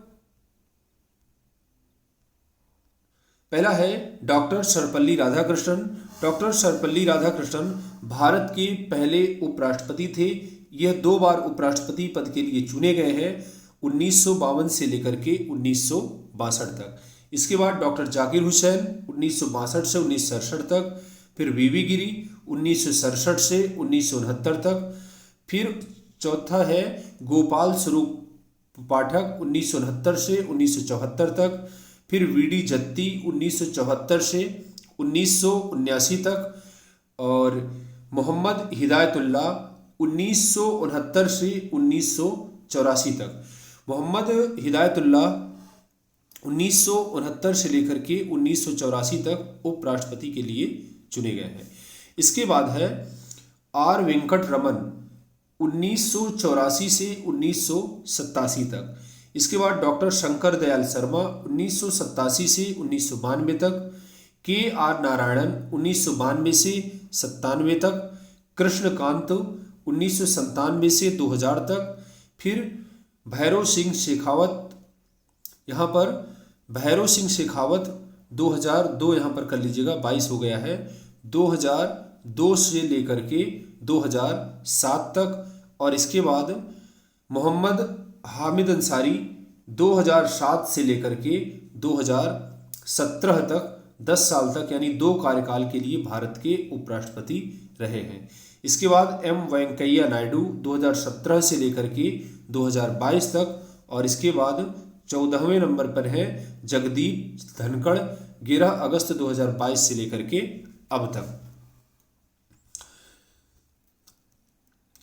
पहला है डॉक्टर सर्वपल्ली राधाकृष्णन। डॉक्टर सर्वपल्ली राधाकृष्णन भारत के पहले उपराष्ट्रपति थे। यह 2 बार उपराष्ट्रपति पद के लिए चुने गए हैं, 1952 से लेकर के 1962 तक। इसके बाद डॉक्टर जाकिर हुसैन 1962 से 1967 तक, फिर वीवी गिरी 1967 से 1969 तक, फिर चौथा है गोपाल स्वरूप पाठक 1969 से 1974 तक, फिर वीडी जत्ती 1974 से 1979 तक और मोहम्मद हिदायतुल्ला 1969 से 1984 तक। मोहम्मद हिदायतुल्ला 1969 से लेकर के 1984 तक उपराष्ट्रपति के लिए चुने गए हैं। इसके बाद है आर वेंकट रमन 1984 से 1987 तक। इसके बाद डॉक्टर शंकर दयाल शर्मा 1987 से 1992 तक। के आर नारायणन 1992 से 97 तक। कृष्णकांत 1997 से 2000 तक। फिर भैरव सिंह शेखावत, यहाँ पर भैरव सिंह शेखावत 2002, यहाँ पर कर लीजिएगा 22 हो गया है, 2002 से लेकर के 2007 तक। और इसके बाद मोहम्मद हामिद अंसारी 2007 से लेकर के 2017 तक 10 साल तक यानी 2 कार्यकाल के लिए भारत के उपराष्ट्रपति रहे हैं। इसके बाद एम वेंकैया नायडू 2017 से लेकर के 2022 तक। और इसके बाद 14वें नंबर पर है जगदीप धनखड़ 11 अगस्त 2022 से लेकर के अब तक।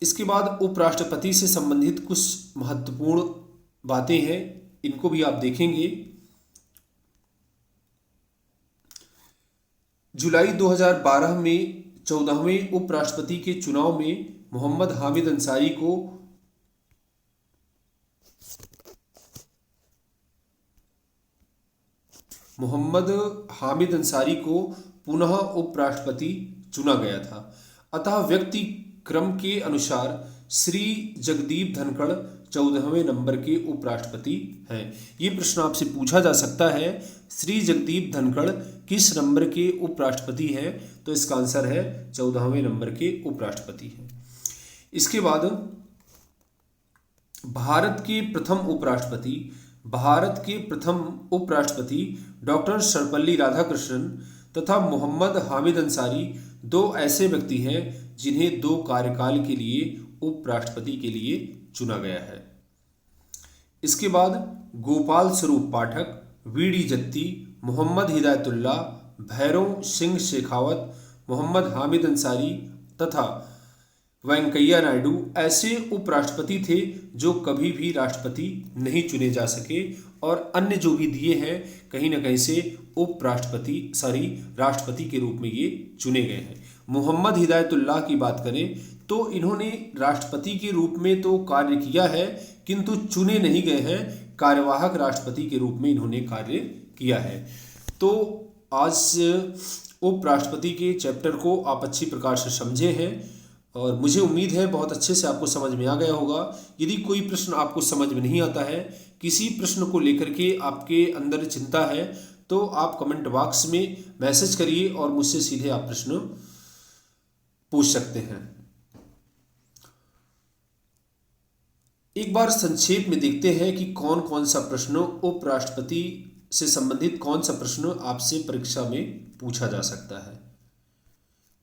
इसके बाद उपराष्ट्रपति से संबंधित कुछ महत्वपूर्ण बातें हैं, इनको भी आप देखेंगे। जुलाई 2012 में 14वें उपराष्ट्रपति के चुनाव में मोहम्मद हामिद अंसारी को पुनः उपराष्ट्रपति चुना गया था। अतः व्यक्ति क्रम के अनुसार श्री जगदीप धनखड़ 14वें नंबर के उपराष्ट्रपति हैं। ये प्रश्न आपसे पूछा जा सकता है, श्री जगदीप धनखड़ किस नंबर के उपराष्ट्रपति हैं? तो इसका आंसर है 14वें नंबर के उपराष्ट्रपति हैं। इसके बाद भारत के प्रथम उपराष्ट्रपति डॉक्टर सर्वपल्ली राधाकृष्णन तथा मोहम्मद हामिद अंसारी 2 ऐसे व्यक्ति हैं जिन्हें 2 कार्यकाल के लिए उपराष्ट्रपति के लिए चुना गया है। इसके बाद गोपाल स्वरूप पाठक, वीडी जत्ती, मोहम्मद हिदायतुल्ला, भैरव सिंह शेखावत, मोहम्मद हामिद अंसारी तथा वेंकैया नायडू ऐसे उपराष्ट्रपति थे जो कभी भी राष्ट्रपति नहीं चुने जा सके, और अन्य जो भी दिए हैं कहीं ना कहीं से राष्ट्रपति के रूप में ये चुने गए हैं। मोहम्मद हिदायतुल्लाह की बात करें तो इन्होंने राष्ट्रपति के रूप में तो कार्य किया है किंतु चुने नहीं गए हैं, कार्यवाहक राष्ट्रपति के रूप में इन्होंने कार्य किया है। तो आज उपराष्ट्रपति के चैप्टर को आप अच्छी प्रकार से समझे हैं और मुझे उम्मीद है बहुत अच्छे से आपको समझ में आ गया होगा। यदि कोई प्रश्न आपको समझ में नहीं आता है, किसी प्रश्न को लेकर के आपके अंदर चिंता है, तो आप कमेंट बॉक्स में मैसेज करिए और मुझसे सीधे आप प्रश्न पूछ सकते हैं। एक बार संक्षेप में देखते हैं कि कौन कौन सा प्रश्न उपराष्ट्रपति से संबंधित कौन सा प्रश्न आपसे परीक्षा में पूछा जा सकता है।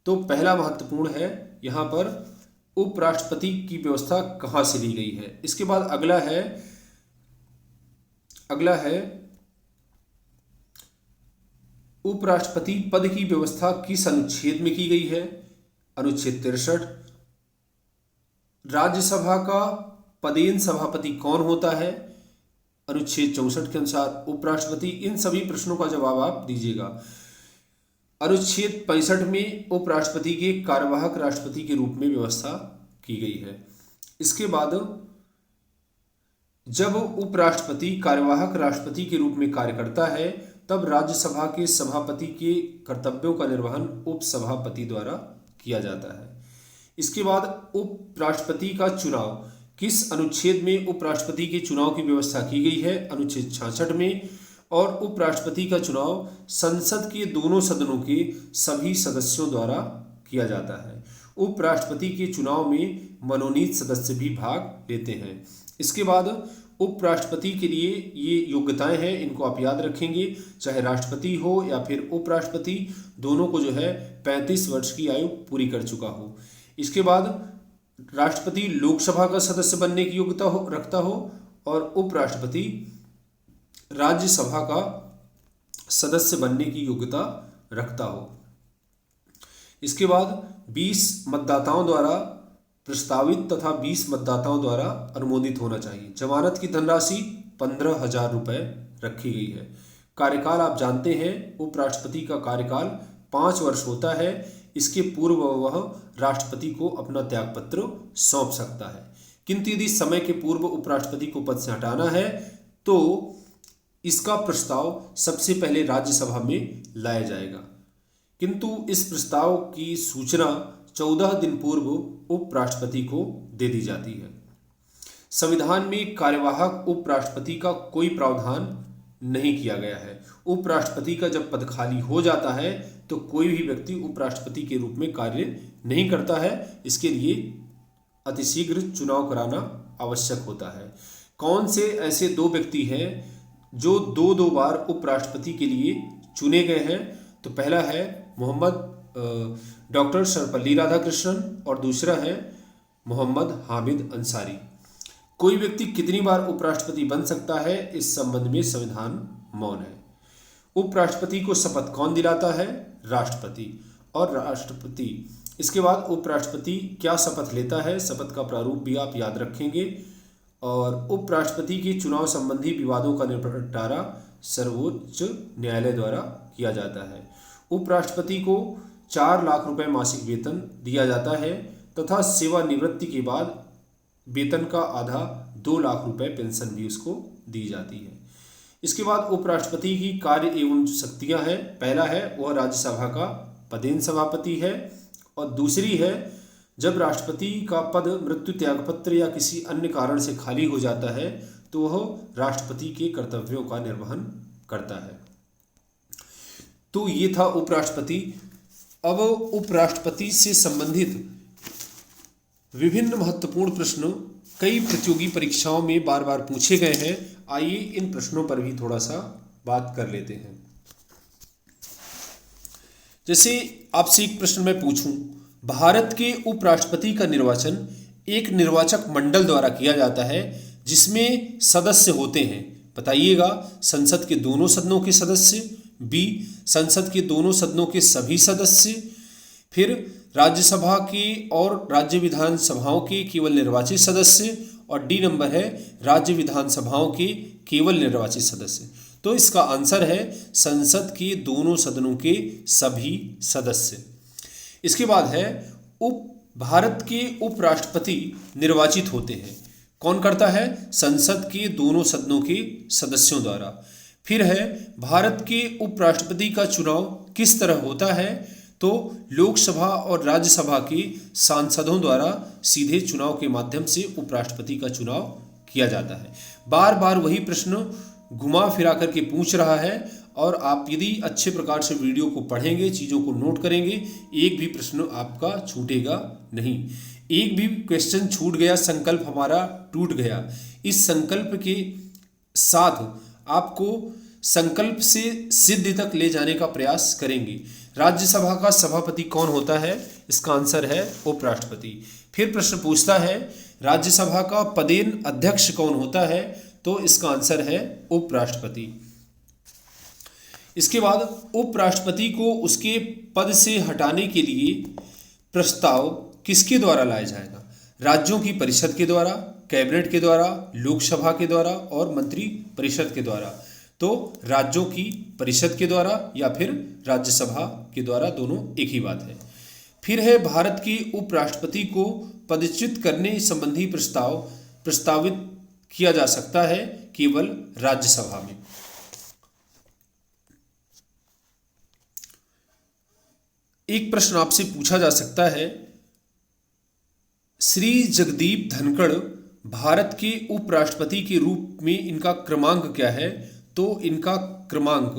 तो पहला महत्वपूर्ण है यहाँ पर उपराष्ट्रपति की व्यवस्था कहाँ से ली गई है। इसके बाद अगला है उपराष्ट्रपति पद की व्यवस्था किस अनुच्छेद में की गई है? अनुच्छेद 63। राज्यसभा का पदेन सभापति कौन होता है? अनुच्छेद 64 के अनुसार उपराष्ट्रपति। इन सभी प्रश्नों का जवाब आप दीजिएगा। अनुच्छेद 65 में उपराष्ट्रपति के कार्यवाहक राष्ट्रपति के रूप में व्यवस्था की गई है। इसके बाद जब उपराष्ट्रपति कार्यवाहक राष्ट्रपति के रूप में कार्य करता है तब राज्यसभा के सभापति के कर्तव्यों का निर्वहन उपसभापति द्वारा किया जाता है। इसके बाद उपराष्ट्रपति का चुनाव किस अनुच्छेद में उपराष्ट्रपति के चुनाव की व्यवस्था की गई है? अनुच्छेद 66 में। और उपराष्ट्रपति का चुनाव संसद के दोनों सदनों के सभी सदस्यों द्वारा किया जाता है। उपराष्ट्रपति के चुनाव में मनोनीत सदस्य भी भाग लेते हैं। इसके बाद उपराष्ट्रपति के लिए ये योग्यताएं हैं, इनको आप याद रखेंगे। चाहे राष्ट्रपति हो या फिर उपराष्ट्रपति, दोनों को जो है 35 वर्ष की आयु पूरी कर चुका हो। इसके बाद राष्ट्रपति लोकसभा का सदस्य बनने की योग्यता रखता हो और उपराष्ट्रपति राज्यसभा का सदस्य बनने की योग्यता रखता हो। इसके बाद 20 मतदाताओं द्वारा प्रस्तावित तथा 20 मतदाताओं द्वारा अनुमोदित होना चाहिए। जमानत की धनराशि 15,000 रुपये रखी गई है। कार्यकाल आप जानते हैं, उपराष्ट्रपति का कार्यकाल 5 वर्ष होता है। इसके पूर्व वह राष्ट्रपति को अपना त्यागपत्र सौंप सकता है, किंतु यदि समय के पूर्व उपराष्ट्रपति को पद से हटाना है तो इसका प्रस्ताव सबसे पहले राज्यसभा में लाया जाएगा, किंतु इस प्रस्ताव की सूचना 14 दिन पूर्व उपराष्ट्रपति को दे दी जाती है। संविधान में कार्यवाहक उपराष्ट्रपति का कोई प्रावधान नहीं किया गया है। उपराष्ट्रपति का जब पद खाली हो जाता है तो कोई भी व्यक्ति उपराष्ट्रपति के रूप में कार्य नहीं करता है। इसके लिए अतिशीघ्र चुनाव कराना आवश्यक होता है। कौन से ऐसे 2 व्यक्ति हैं जो 2 बार उपराष्ट्रपति के लिए चुने गए हैं? तो पहला है डॉक्टर सर्वपल्ली राधाकृष्णन और दूसरा है मोहम्मद हामिद अंसारी। कोई व्यक्ति कितनी बार उपराष्ट्रपति बन सकता है, इस संबंध में संविधान मौन है। उपराष्ट्रपति को शपथ कौन दिलाता है? राष्ट्रपति। और राष्ट्रपति इसके बाद उपराष्ट्रपति क्या शपथ लेता है, शपथ का प्रारूप भी आप याद रखेंगे। और उपराष्ट्रपति के चुनाव संबंधी विवादों का निपटारा सर्वोच्च न्यायालय द्वारा किया जाता है। उपराष्ट्रपति को 4 लाख रुपए मासिक वेतन दिया जाता है तथा सेवानिवृत्ति के बाद वेतन का आधा 2 लाख रुपए पेंशन भी उसको दी जाती है। इसके बाद उपराष्ट्रपति की कार्य एवं शक्तियां हैं। पहला है वह राज्यसभा का पदेन सभापति है और दूसरी है जब राष्ट्रपति का पद मृत्यु त्यागपत्र या किसी अन्य कारण से खाली हो जाता है तो वह राष्ट्रपति के कर्तव्यों का निर्वहन करता है। तो ये था उपराष्ट्रपति। अब उपराष्ट्रपति से संबंधित विभिन्न महत्वपूर्ण प्रश्न कई प्रतियोगी परीक्षाओं में बार बार पूछे गए हैं। आइए इन प्रश्नों पर भी थोड़ा सा बात कर लेते हैं। जैसे आपसे एक प्रश्न मैं पूछूं, भारत के उपराष्ट्रपति का निर्वाचन एक निर्वाचक मंडल द्वारा किया जाता है जिसमें सदस्य होते हैं, बताइएगा, संसद के दोनों सदनों के सदस्य, बी संसद के दोनों सदनों के सभी सदस्य, फिर राज्यसभा के और राज्य विधानसभाओं के केवल निर्वाचित सदस्य, और डी नंबर है राज्य विधानसभाओं के केवल निर्वाचित सदस्य। तो इसका आंसर है संसद के दोनों सदनों के सभी सदस्य। इसके बाद है भारत के उपराष्ट्रपति निर्वाचित होते हैं। कौन करता है? संसद के दोनों सदनों के सदस्यों द्वारा। फिर है भारत के उपराष्ट्रपति का चुनाव किस तरह होता है? तो लोकसभा और राज्यसभा के सांसदों द्वारा सीधे चुनाव के माध्यम से उपराष्ट्रपति का चुनाव किया जाता है। बार बार वही प्रश्न घुमा फिरा करके पूछ रहा है और आप यदि अच्छे प्रकार से वीडियो को पढ़ेंगे, चीज़ों को नोट करेंगे, एक भी प्रश्न आपका छूटेगा नहीं। एक भी क्वेश्चन छूट गया, संकल्प हमारा टूट गया। इस संकल्प के साथ आपको संकल्प से सिद्धि तक ले जाने का प्रयास करेंगे। राज्यसभा का सभापति कौन होता है? इसका आंसर है उपराष्ट्रपति। फिर प्रश्न पूछता है राज्यसभा का पदेन अध्यक्ष कौन होता है? तो इसका आंसर है उपराष्ट्रपति। इसके बाद उपराष्ट्रपति को उसके पद से हटाने के लिए प्रस्ताव किसके द्वारा लाया जाएगा? राज्यों की परिषद के द्वारा, कैबिनेट के द्वारा, लोकसभा के द्वारा और मंत्री परिषद के द्वारा। तो राज्यों की परिषद के द्वारा या फिर राज्यसभा के द्वारा, दोनों एक ही बात है। फिर है भारत के उपराष्ट्रपति को पदच्युत करने संबंधी प्रस्ताव प्रस्तावित किया जा सकता है केवल राज्यसभा में। एक प्रश्न आपसे पूछा जा सकता है, श्री जगदीप धनखड़ भारत के उपराष्ट्रपति के रूप में इनका क्रमांक क्या है? तो इनका क्रमांक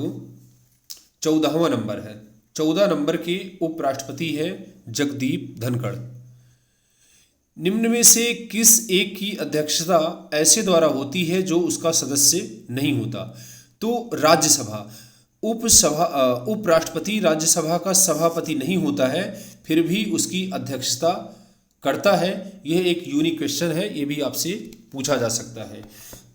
14वां नंबर है। 14 नंबर के उपराष्ट्रपति है जगदीप धनखड़। निम्न में से किस एक की अध्यक्षता ऐसे द्वारा होती है जो उसका सदस्य नहीं होता? तो राज्यसभा। उपराष्ट्रपति राज्यसभा का सभापति नहीं होता है, फिर भी उसकी अध्यक्षता करता है। यह एक यूनिक क्वेश्चन है, ये भी आपसे पूछा जा सकता है।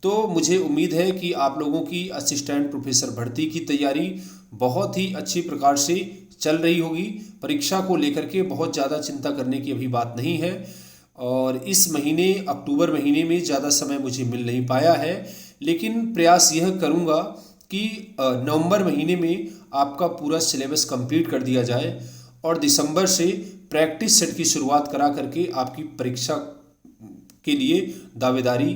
तो मुझे उम्मीद है कि आप लोगों की असिस्टेंट प्रोफेसर भर्ती की तैयारी बहुत ही अच्छी प्रकार से चल रही होगी। परीक्षा को लेकर के बहुत ज़्यादा चिंता करने की अभी बात नहीं है। और इस महीने अक्टूबर महीने में ज़्यादा समय मुझे मिल नहीं पाया है। लेकिन प्रयास यह करूँगा कि नवंबर महीने में आपका पूरा सिलेबस कंप्लीट कर दिया जाए और दिसंबर से प्रैक्टिस सेट की शुरुआत करा करके आपकी परीक्षा के लिए दावेदारी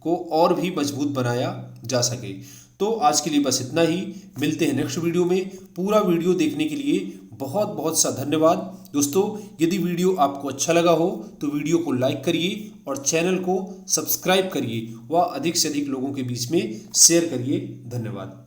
को और भी मजबूत बनाया जा सके। तो आज के लिए बस इतना ही, मिलते हैं नेक्स्ट वीडियो में। पूरा वीडियो देखने के लिए बहुत बहुत सा धन्यवाद दोस्तों। यदि वीडियो आपको अच्छा लगा हो तो वीडियो को लाइक करिए और चैनल को सब्सक्राइब करिए व अधिक से अधिक लोगों के बीच में शेयर करिए। धन्यवाद।